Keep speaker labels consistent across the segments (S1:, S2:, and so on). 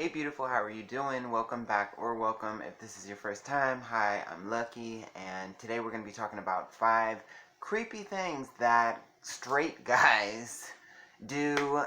S1: Hey beautiful, how are you doing? Welcome back, or welcome if this is your first time. Hi, I'm Lucky, and today we're going to be talking about 5 creepy things that straight guys do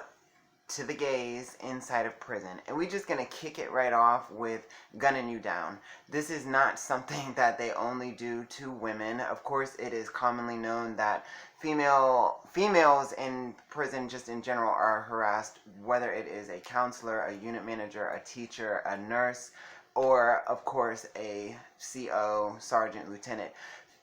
S1: to the gays inside of prison. And we're just going to kick it right off with gunning you down. This is not something that they only do to women. Of course, it is commonly known that females in prison just in general are harassed, whether it is a counselor, a unit manager, a teacher, a nurse, or of course a CO, sergeant, lieutenant.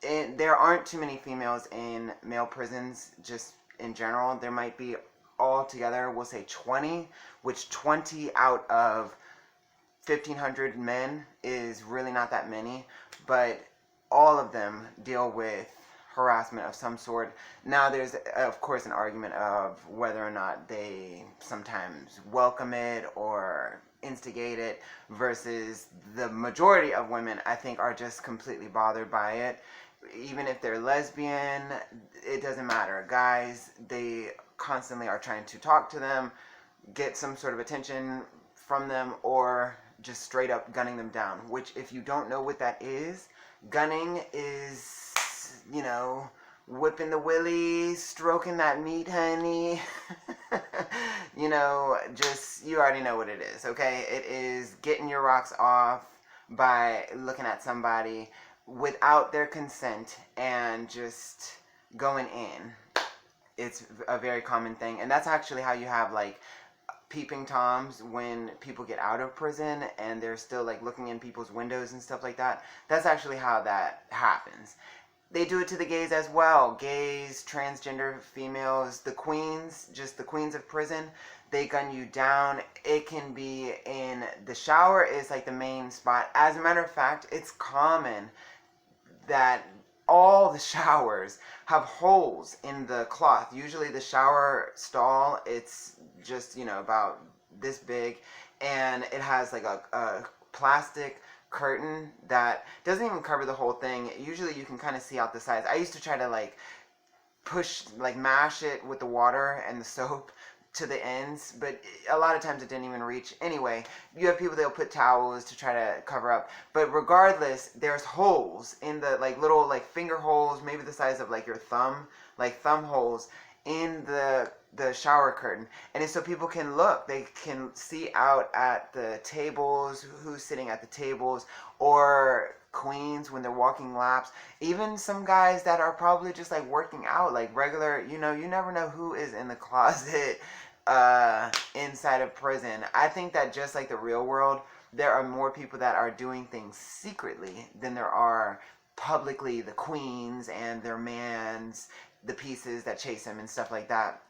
S1: There aren't too many females in male prisons just in general. There might be altogether, we'll say 20, which 20 out of 1,500 men is really not that many, but all of them deal with harassment of some sort. Now there's of course an argument of whether or not they sometimes welcome it or instigate it, versus the majority of women I think are just completely bothered by it. Even if they're lesbian, it doesn't matter. Guys, they constantly are trying to talk to them, get some sort of attention from them, or just straight up gunning them down. Which, if you don't know what that is, gunning is, whipping the willy, stroking that meat, honey. Just, you already know what it is, okay? It is getting your rocks off by looking at somebody without their consent and just going in. It's a very common thing, and that's actually how you have like peeping toms when people get out of prison and they're still like looking in people's windows and stuff like that. That's actually how that happens. They do it to the gays as well. Gays, transgender females, the queens, just the queens of prison, they gun you down. It can be in the shower is like the main spot. As a matter of fact, it's common that all the showers have holes in the cloth. Usually the shower stall, it's just, about this big, and it has like a plastic curtain that doesn't even cover the whole thing. Usually you can kind of see out the sides. I used to try to mash it with the water and the soap to the ends, but a lot of times it didn't even reach. Anyway, you have people that'll put towels to try to cover up, but regardless, there's holes in the little finger holes, maybe the size of your thumb, thumb holes in the shower curtain. And it's so people can look, they can see out at the tables, who's sitting at the tables, or queens when they're walking laps. Even some guys that are probably just working out, regular, you never know who is in the closet inside of prison. I think that just like the real world, there are more people that are doing things secretly than there are publicly. The queens and their mans, the pieces that chase them and stuff like that.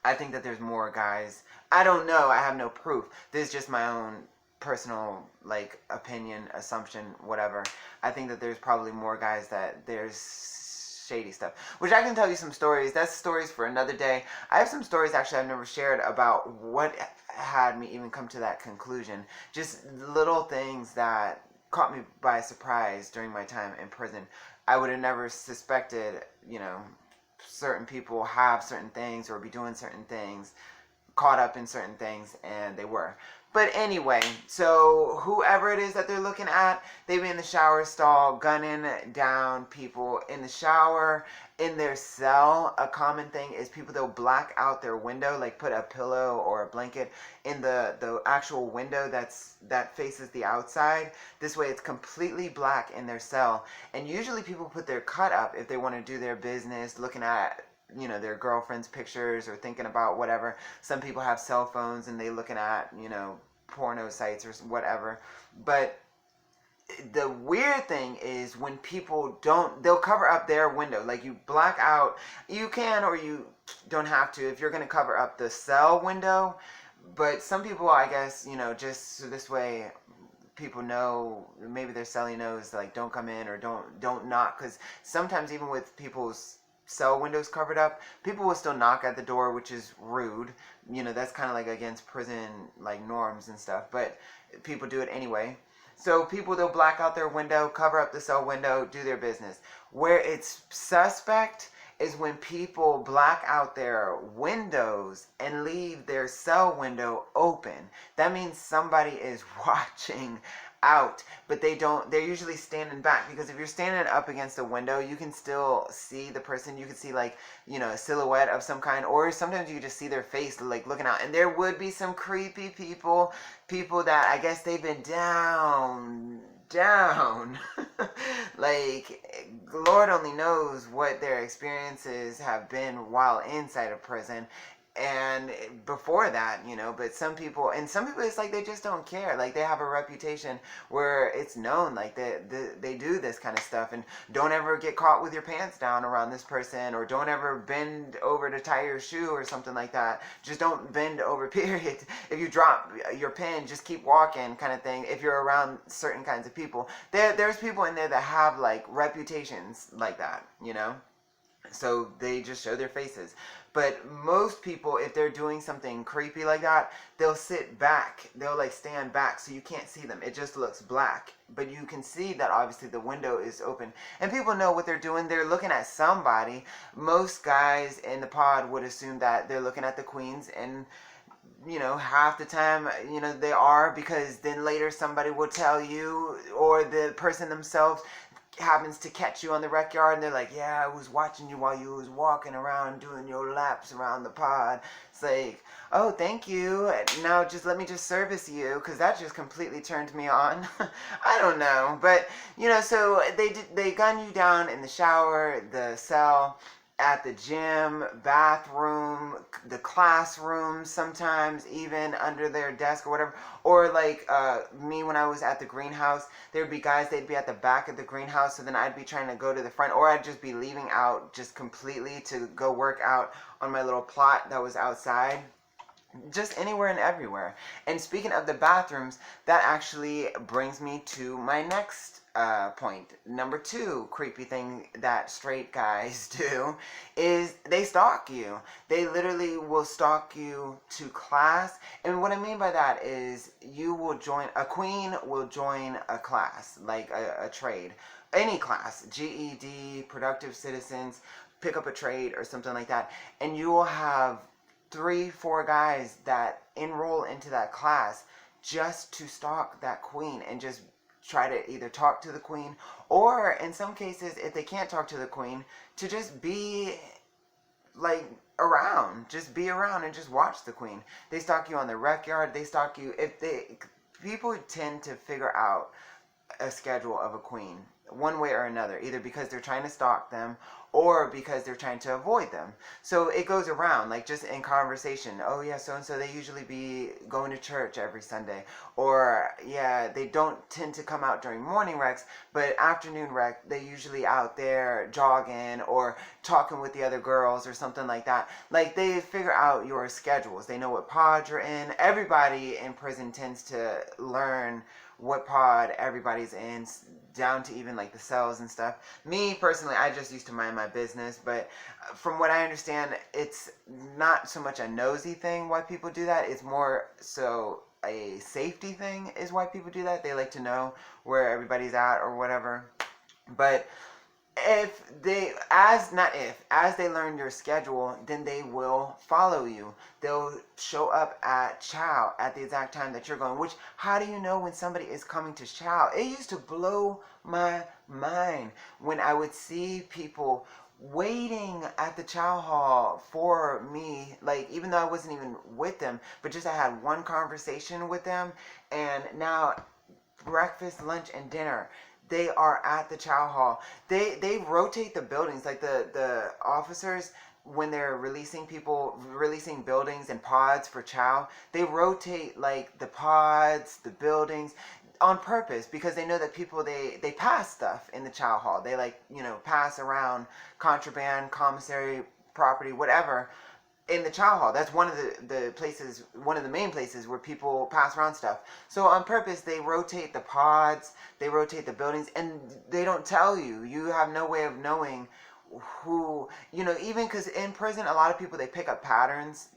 S1: I think that there's more guys. I don't know. I have no proof. This is just my own personal opinion, assumption, whatever. I think that there's probably more guys that there's shady stuff, which I can tell you some stories. That's stories for another day. I have some stories actually I've never shared about what had me even come to that conclusion. Just little things that caught me by surprise during my time in prison. I would have never suspected, certain people have certain things or be doing certain things, caught up in certain things, and they were. But anyway, so whoever it is that they're looking at, they be in the shower stall, gunning down people in the shower, in their cell. A common thing is people, they'll black out their window, put a pillow or a blanket in the actual window that faces the outside. This way it's completely black in their cell. And usually people put their cut up if they want to do their business, looking at their girlfriend's pictures or thinking about whatever. Some people have cell phones and they looking at porno sites or whatever. But the weird thing is when people they'll cover up their window. You black out, you can or you don't have to if you're going to cover up the cell window. But some people, I guess, just so this way people know, maybe their cellie knows, don't come in or don't knock. Because sometimes even with people's cell windows covered up, people will still knock at the door, which is rude. That's kind of against prison norms and stuff, but people do it anyway. So people, they'll black out their window, cover up the cell window, do their business. Where it's suspect is when people black out their windows and leave their cell window open. That means somebody is watching out, but they're usually standing back, because if you're standing up against a window, you can still see the person. You can see, like, a silhouette of some kind, or sometimes you just see their face, like, looking out. And there would be some creepy people that I guess they've been down like, Lord only knows what their experiences have been while inside of prison and before that, but some people it's like they just don't care. Like, they have a reputation where it's known, like, they do this kind of stuff. And don't ever get caught with your pants down around this person, or don't ever bend over to tie your shoe or something like that. Just don't bend over, period. If you drop your pen, just keep walking, kind of thing. If you're around certain kinds of people, there's people in there that have, like, reputations like that, so they just show their faces. But most people, if they're doing something creepy like that, they'll sit back. They'll, like, stand back so you can't see them. It just looks black. But you can see that obviously the window is open. And people know what they're doing. They're looking at somebody. Most guys in the pod would assume that they're looking at the queens, and half the time, they are, because then later somebody will tell you, or the person themselves happens to catch you on the rec yard, and they're like, yeah, I was watching you while you was walking around doing your laps around the pod. It's like, oh, thank you. Now just let me just service you, because that just completely turned me on. I don't know. But, so they gun you down in the shower, the cell, at the gym, bathroom, the classroom, sometimes even under their desk or whatever. Or like me, when I was at the greenhouse, there'd be guys, they'd be at the back of the greenhouse, so then I'd be trying to go to the front, or I'd just be leaving out just completely to go work out on my little plot that was outside. Just anywhere and everywhere. And speaking of the bathrooms, that actually brings me to my next point. Number 2 creepy thing that straight guys do is they stalk you. They literally will stalk you to class. And what I mean by that is a queen will join a class, like a trade. Any class, GED, productive citizens, pick up a trade or something like that. And you will have 3-4 guys that enroll into that class just to stalk that queen and just try to either talk to the queen, or in some cases, if they can't talk to the queen, to just be like around, and just watch the queen. They stalk you on the rec yard. They stalk you. People tend to figure out a schedule of a queen one way or another, either because they're trying to stalk them or because they're trying to avoid them. So it goes around, like, just in conversation. Oh yeah, so and so, they usually be going to church every Sunday, or yeah, they don't tend to come out during morning recs, but afternoon rec, they usually out there jogging or talking with the other girls or something like that. Like, they figure out your schedules. They know what pod you're in. Everybody in prison tends to learn what pod everybody's in, down to even like the cells and stuff. Me personally, I just used to mind my business, but from what I understand, it's not so much a nosy thing why people do that. It's more so a safety thing is why people do that. They like to know where everybody's at or whatever. But as they learn your schedule, then they will follow you. They'll show up at chow at the exact time that you're going. Which, how do you know when somebody is coming to chow? It used to blow my mind when I would see people waiting at the chow hall for me, like, even though I wasn't even with them, but just I had one conversation with them, and now breakfast, lunch, and dinner, they are at the chow hall. They rotate the buildings, like the officers, when they're releasing buildings and pods for chow, they rotate like the pods, the buildings, on purpose, because they know that people, they pass stuff in the chow hall. They pass around contraband, commissary property, whatever, in the chow hall. That's one of the places, one of the main places where people pass around stuff. So on purpose, they rotate the pods, they rotate the buildings, and they don't tell you. You have no way of knowing who, even because in prison, a lot of people, they pick up patterns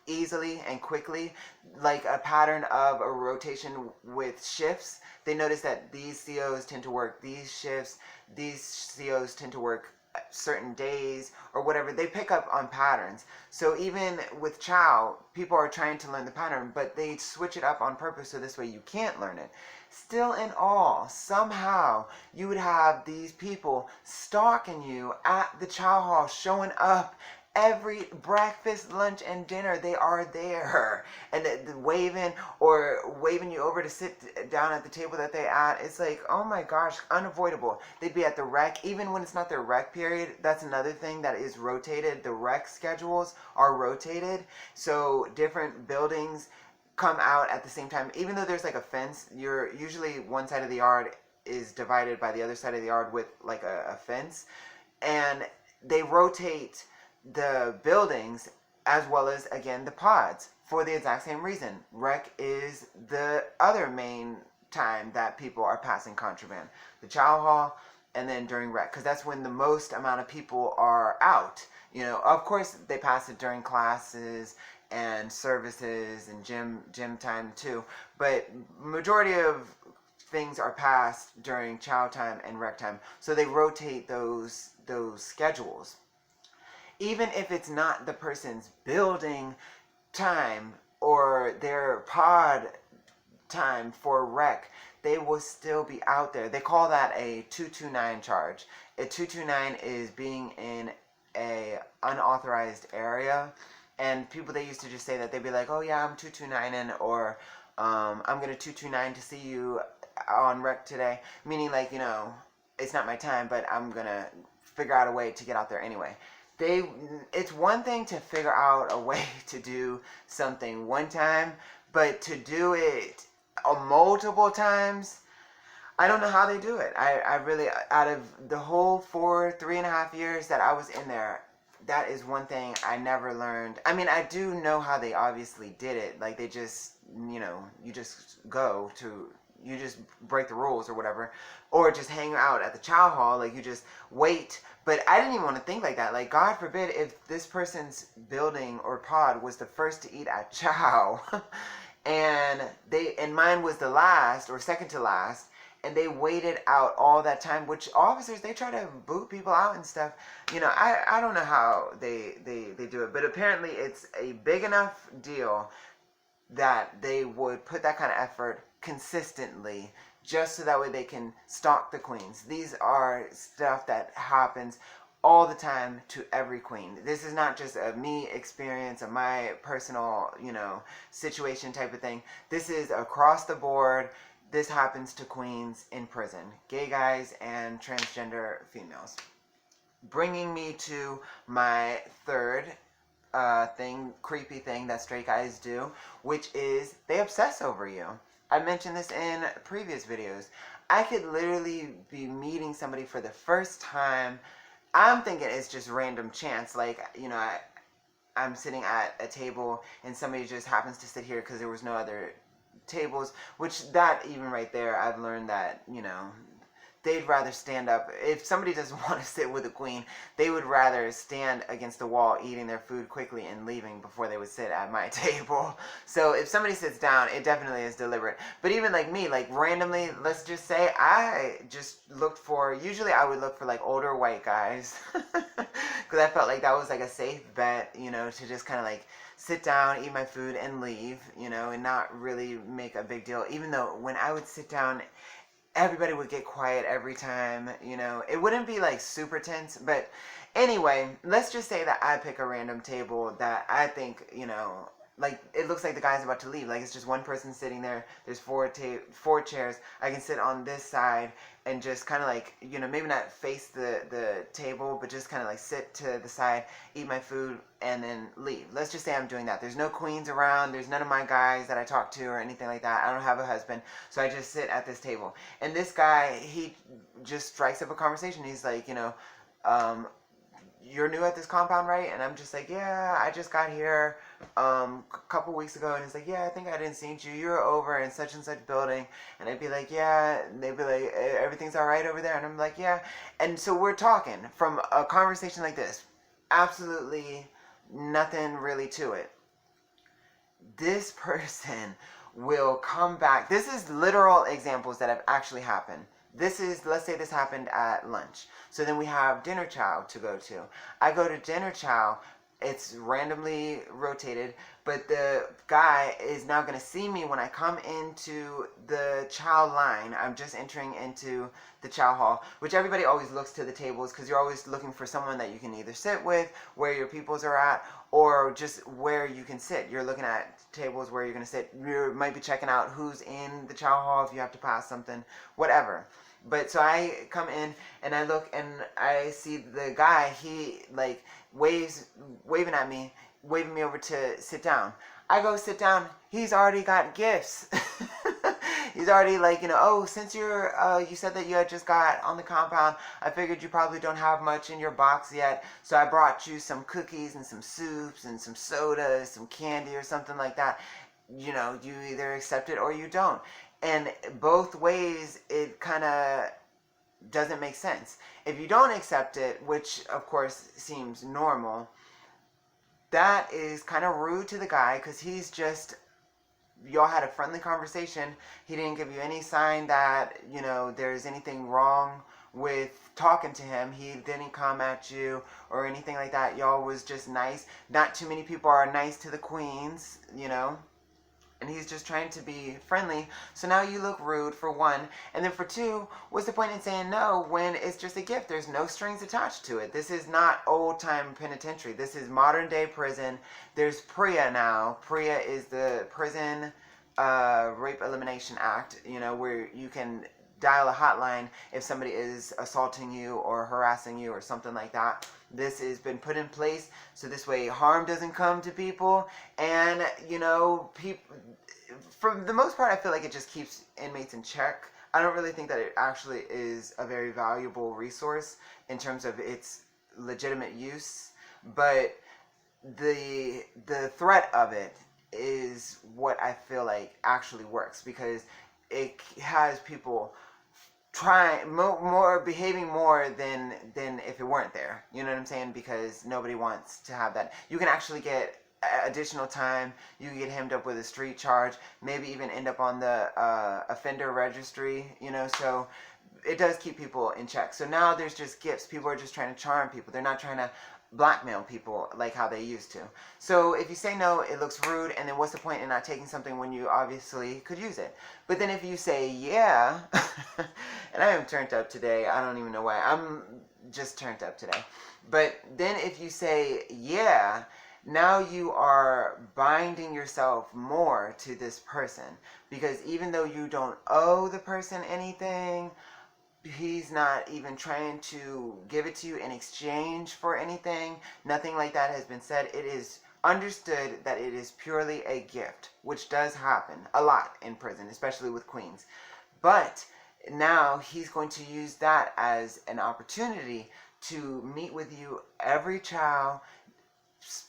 S1: easily and quickly, like a pattern of a rotation with shifts. They notice that these COs tend to work these shifts, these COs tend to work certain days or whatever, they pick up on patterns. So even with chow, people are trying to learn the pattern, but they switch it up on purpose so this way you can't learn it. Still in all, somehow you would have these people stalking you at the chow hall, showing up every breakfast, lunch, and dinner. They are there and waving or waving you over to sit down at the table that they at. It's like, oh my gosh, unavoidable. They'd be at the rec even when it's not their rec period. That's another thing that is rotated. The rec schedules are rotated, so different buildings come out at the same time. Even though there's like a fence, you're usually one side of the yard is divided by the other side of the yard with like a fence, and they rotate the buildings as well as, again, the pods for the exact same reason. Rec is the other main time that people are passing contraband. The chow hall and then during rec, because that's when the most amount of people are out. You know, of course they pass it during classes and services and gym time too, but majority of things are passed during chow time and rec time, so they rotate those schedules. Even if it's not the person's building time or their pod time for rec, they will still be out there. They call that a 229 charge. A 229 is being in a unauthorized area, and people, they used to just say that. They'd be like, oh yeah, I'm 229ing, or I'm gonna 229 to see you on rec today, meaning like, you know, it's not my time, but I'm gonna figure out a way to get out there anyway. It's one thing to figure out a way to do something one time, but to do it multiple times, I don't know how they do it. I really, out of the whole 3.5 years that I was in there, that is one thing I never learned. I mean, I do know how they obviously did it. Like, they just, you know, you just break the rules or whatever, or just hang out at the chow hall, like you just wait. But I didn't even want to think like that. Like, God forbid if this person's building or pod was the first to eat at chow and mine was the last or second to last, and they waited out all that time, which officers, they try to boot people out and stuff. You know, I don't know how they do it, but apparently it's a big enough deal that they would put that kind of effort consistently just so that way they can stalk the queens. These are stuff that happens all the time to every queen. This is not just a me experience, a my personal, you know, situation type of thing. This is across the board. This happens to queens in prison, gay guys and transgender females. Bringing me to my third creepy thing that straight guys do, which is they obsess over you. I mentioned this in previous videos. I could literally be meeting somebody for the first time. I'm thinking it's just random chance. Like, you know, I'm sitting at a table and somebody just happens to sit here because there was no other tables, which that even right there, I've learned that, you know, they'd rather stand up. If somebody doesn't want to sit with a queen, they would rather stand against the wall eating their food quickly and leaving before they would sit at my table. So if somebody sits down, it definitely is deliberate. But even like me, like randomly, let's just say I just looked for, usually I would look for like older white guys because I felt like that was like a safe bet, you know, to just kind of like sit down, eat my food, and leave, you know, and not really make a big deal. Even though when I would sit down, everybody would get quiet every time, you know. It wouldn't be like super tense, but anyway, let's just say that I pick a random table that I think, you know, like it looks like the guy's about to leave. Like it's just one person sitting there. There's four chairs. I can sit on this side and just kind of like, you know, maybe not face the table, but just kind of like sit to the side, eat my food, and then leave. Let's just say I'm doing that. There's no queens around. There's none of my guys that I talk to or anything like that. I don't have a husband. So I just sit at this table. And this guy, he just strikes up a conversation. He's like, you know, you're new at this compound, right? And I'm just like, yeah, I just got here a couple weeks ago. And he's like, yeah, I think I didn't see you. You're over in such and such building. And I'd be like, yeah. And they'd be like, everything's all right over there? And I'm like, yeah. And so we're talking from a conversation like this. Absolutely nothing really to it. This person will come back. This is literal examples that have actually happened. this is, let's say this happened at lunch. So then we have dinner chow to go to. I go to dinner chow. It's randomly rotated, but the guy is now going to see me when I come into the chow line. I'm just entering into the chow hall, which everybody always looks to the tables because you're always looking for someone that you can either sit with, where your peoples are at, or just where you can sit. You're looking at tables where you're going to sit. You might be checking out who's in the chow hall if you have to pass something, whatever. But so I come in and I look and I see the guy, he like waving at me, waving me over to sit down. I go sit down, he's already got gifts. He's already like, oh, since you said that you had just got on the compound, I figured you probably don't have much in your box yet, so I brought you some cookies and some soups and some sodas, some candy or something like that. You either accept it or you don't. And both ways, it kind of doesn't make sense. If you don't accept it, which of course seems normal, that is kind of rude to the guy because he's just, y'all had a friendly conversation. He didn't give you any sign that, there's anything wrong with talking to him. He didn't come at you or anything like that. Y'all was just nice. Not too many people are nice to the queens, and he's just trying to be friendly. So now you look rude, for one. And then for two, what's the point in saying no when it's just a gift? There's no strings attached to it. This is not old-time penitentiary. This is modern-day prison. There's PREA now. PREA is the Prison Rape Elimination Act, where you can dial a hotline if somebody is assaulting you or harassing you or something like that. This has been put in place so this way harm doesn't come to people. And, people, for the most part, I feel like it just keeps inmates in check. I don't really think that it actually is a very valuable resource in terms of its legitimate use. But the threat of it is what I feel like actually works, because it has people behaving more than if it weren't there. You know what I'm saying? Because nobody wants to have that. You can actually get additional time. You can get hemmed up with a street charge, maybe even end up on the offender registry, so it does keep people in check. So now there's just gifts. People are just trying to charm people. They're not trying to blackmail people like how they used to. So if you say no, it looks rude, and then what's the point in not taking something when you obviously could use it? But then if you say yeah, and I am turned up today, I don't even know why, I'm just turned up today. But then if you say yeah, now you are binding yourself more to this person, because even though you don't owe the person anything, he's not even trying to give it to you in exchange for anything. Nothing like that has been said. It is understood that it is purely a gift, which does happen a lot in prison, especially with queens. But now he's going to use that as an opportunity to meet with you every chow,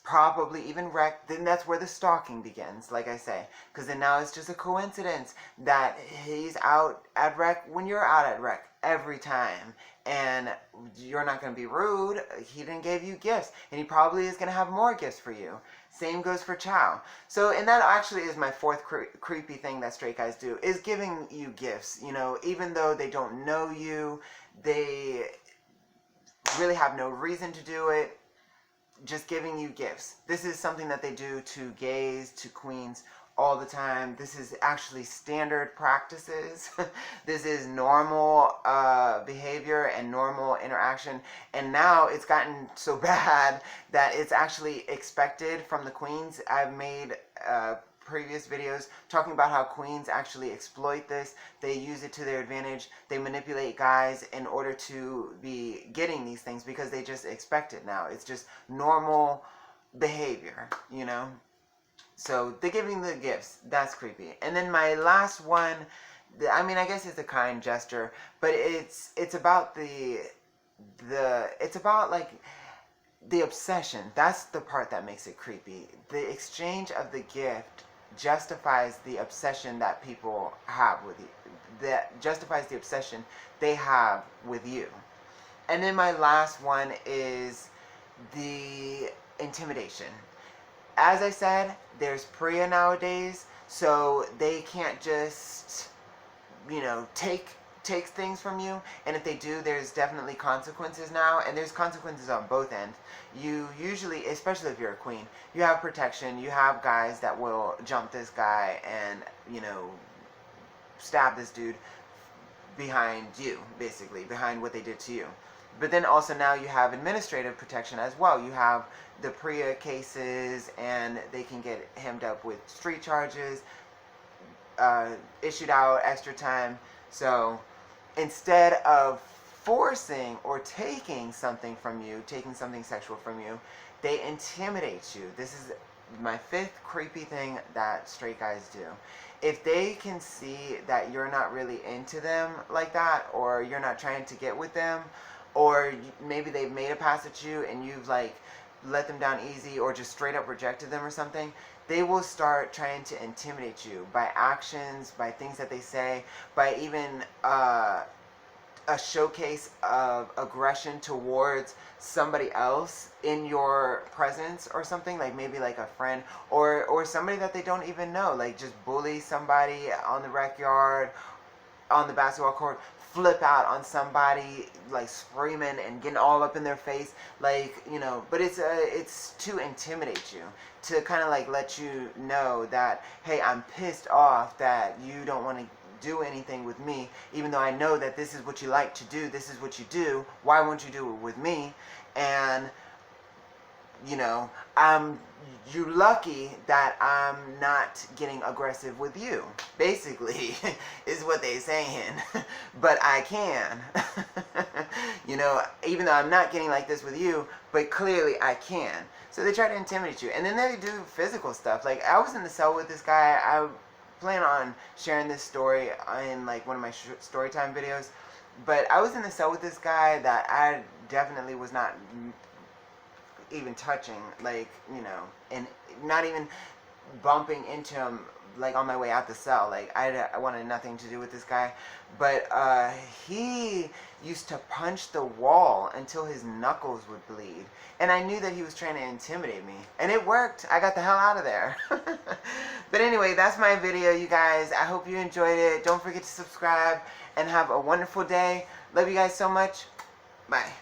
S1: probably even rec. Then that's where the stalking begins, like I say, because then now it's just a coincidence that he's out at rec when you're out at rec every time, and you're not going to be rude. He didn't give you gifts, and he probably is going to have more gifts for you. Same goes for chow. So, and that actually is my fourth creepy thing that straight guys do, is giving you gifts. Even though they don't know you, they really have no reason to do it. Just giving you gifts. This is something that they do to gays, to queens, all the time. This is actually standard practices. This is normal behavior and normal interaction. And now it's gotten so bad that it's actually expected from the queens. I've made previous videos talking about how queens actually exploit this. They use it to their advantage. They manipulate guys in order to be getting these things because they just expect it now. It's just normal behavior, So they're giving the gifts. That's creepy. And then my last one, I guess it's a kind gesture, but it's about it's about like the obsession. That's the part that makes it creepy. The exchange of the gift justifies the obsession that people have with you. That justifies the obsession they have with you. And then my last one is the intimidation. As I said, there's PREA nowadays, so they can't just, take take things from you, and if they do, there's definitely consequences now, and there's consequences on both ends. You usually, especially if you're a queen, you have protection. You have guys that will jump this guy and, you know, stab this dude behind you, basically, behind what they did to you. But then also now you have administrative protection as well. You have the PREA cases, and they can get hemmed up with street charges, issued out extra time. So instead of forcing or taking something from you, taking something sexual from you, they intimidate you. This is my fifth creepy thing that straight guys do. If they can see that you're not really into them like that, or you're not trying to get with them, or maybe they've made a pass at you and you've like let them down easy, or just straight up rejected them or something, they will start trying to intimidate you by actions, by things that they say, by even a showcase of aggression towards somebody else in your presence or something, like maybe like a friend or somebody that they don't even know, like just bully somebody on the rec yard, on the basketball court, flip out on somebody, like screaming and getting all up in their face, like, you know. But it's to intimidate you, to kind of like let you know that, hey, I'm pissed off that you don't want to do anything with me, even though I know that this is what you like to do, this is what you do, why won't you do it with me? And, you know, you're lucky that I'm not getting aggressive with you, basically, is what they're saying. But I can. You know, even though I'm not getting like this with you, but clearly I can. So they try to intimidate you. And then they do physical stuff. Like, I was in the cell with this guy. I plan on sharing this story in like one of my story time videos. But I was in the cell with this guy that I definitely was not even touching, like, you know, and not even bumping into him, like, on my way out the cell. Like, I wanted nothing to do with this guy. But he used to punch the wall until his knuckles would bleed, and I knew that he was trying to intimidate me, and it worked. I got the hell out of there. But anyway, that's my video, you guys. I hope you enjoyed it. Don't forget to subscribe, and have a wonderful day. Love you guys so much. Bye.